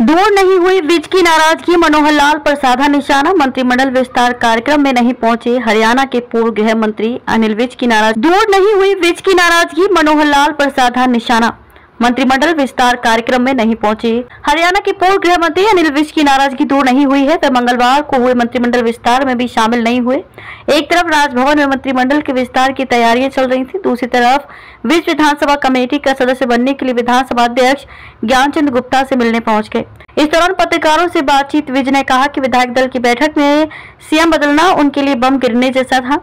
दूर नहीं हुई विज की नाराजगी, मनोहर लाल पर साधा निशाना। मंत्रिमंडल विस्तार कार्यक्रम में नहीं पहुंचे हरियाणा के पूर्व गृह मंत्री अनिल विज की नाराजगी। दूर नहीं हुई विज की नाराजगी, मनोहर लाल पर साधा निशाना। मंत्रिमंडल विस्तार कार्यक्रम में नहीं पहुंचे हरियाणा के पूर्व गृह मंत्री अनिल विज की नाराजगी दूर नहीं हुई है। वे मंगलवार को हुए मंत्रिमंडल विस्तार में भी शामिल नहीं हुए। एक तरफ राजभवन में मंत्रिमंडल के विस्तार की तैयारियां चल रही थी, दूसरी तरफ विज विधानसभा कमेटी का सदस्य बनने के लिए विधानसभा अध्यक्ष ज्ञानचंद गुप्ता से मिलने पहुंच गए। इस दौरान पत्रकारों से बातचीत विज ने कहा कि विधायक दल की बैठक में सीएम बदलना उनके लिए बम गिरने जैसा था।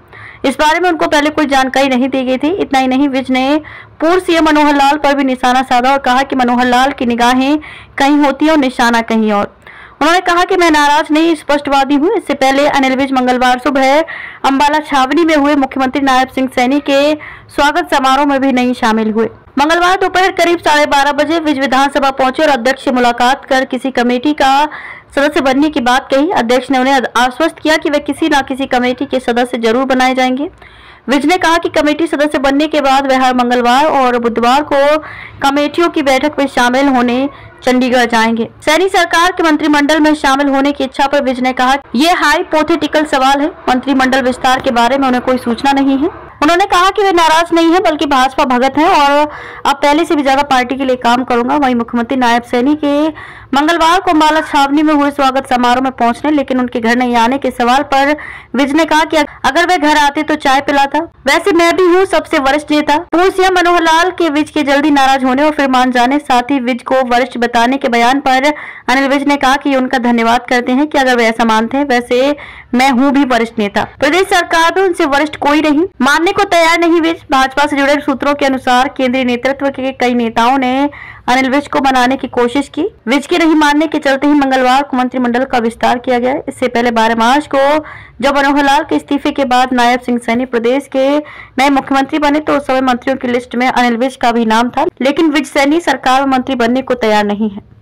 इस बारे में उनको पहले कोई जानकारी नहीं दी गई थी। इतना ही नहीं, विज ने पूर्व सीएम मनोहर लाल पर भी निशाना साधा और कहा कि मनोहर लाल की निगाहें कहीं होती है और निशाना कहीं और। उन्होंने कहा कि मैं नाराज नहीं, स्पष्टवादी हूं। इससे पहले अनिल विज मंगलवार सुबह अंबाला छावनी में हुए मुख्यमंत्री नायब सिंह सैनी के स्वागत समारोह में भी नहीं शामिल हुए। मंगलवार दोपहर करीब 12:30 बजे विज विधानसभा पहुंचे और अध्यक्ष से मुलाकात कर किसी कमेटी का सदस्य बनने की बात कही। अध्यक्ष ने उन्हें आश्वस्त किया कि वे किसी न किसी कमेटी के सदस्य जरूर बनाए जाएंगे। विज ने कहा कि कमेटी सदस्य बनने के बाद वे हर मंगलवार और बुधवार को कमेटियों की बैठक में शामिल होने चंडीगढ़ जाएंगे। सैनी सरकार के मंत्रिमंडल में शामिल होने की इच्छा पर विज ने कहा, ये हाइपोथेटिकल सवाल है। मंत्रिमंडल विस्तार के बारे में उन्हें कोई सूचना नहीं है। उन्होंने कहा कि वे नाराज नहीं है बल्कि भाजपा भगत है और अब पहले से भी ज्यादा पार्टी के लिए काम करूंगा। वहीं मुख्यमंत्री नायब सैनी के मंगलवार को अंबाला छावनी में हुए स्वागत समारोह में पहुंचने लेकिन उनके घर नहीं आने के सवाल पर विज ने कहा कि अगर वे घर आते तो चाय पिलाता। वैसे मैं भी हूँ सबसे वरिष्ठ नेता। पूर्व सीएम मनोहर लाल के विज के जल्दी नाराज होने और फिर मान जाने, साथ ही विज को वरिष्ठ बताने के बयान पर अनिल विज ने कहा कि उनका धन्यवाद करते हैं कि अगर वे ऐसा मानते हैं। वैसे मैं हूँ भी वरिष्ठ नेता, प्रदेश सरकार में उनसे वरिष्ठ कोई नहीं, मानने को तैयार नहीं। विज भाजपा से जुड़े सूत्रों के अनुसार केंद्रीय नेतृत्व के कई नेताओं ने अनिल विज को मनाने की कोशिश की। विज के नहीं मानने के चलते ही मंगलवार को मंत्रिमंडल का विस्तार किया गया। इससे पहले 12 मार्च को जब मनोहर लाल के इस्तीफे के बाद नायब सिंह सैनी प्रदेश के नए मुख्यमंत्री बने तो उस समय मंत्रियों की लिस्ट में अनिल विज का भी नाम था, लेकिन विज सैनी सरकार में मंत्री बनने को तैयार नहीं है।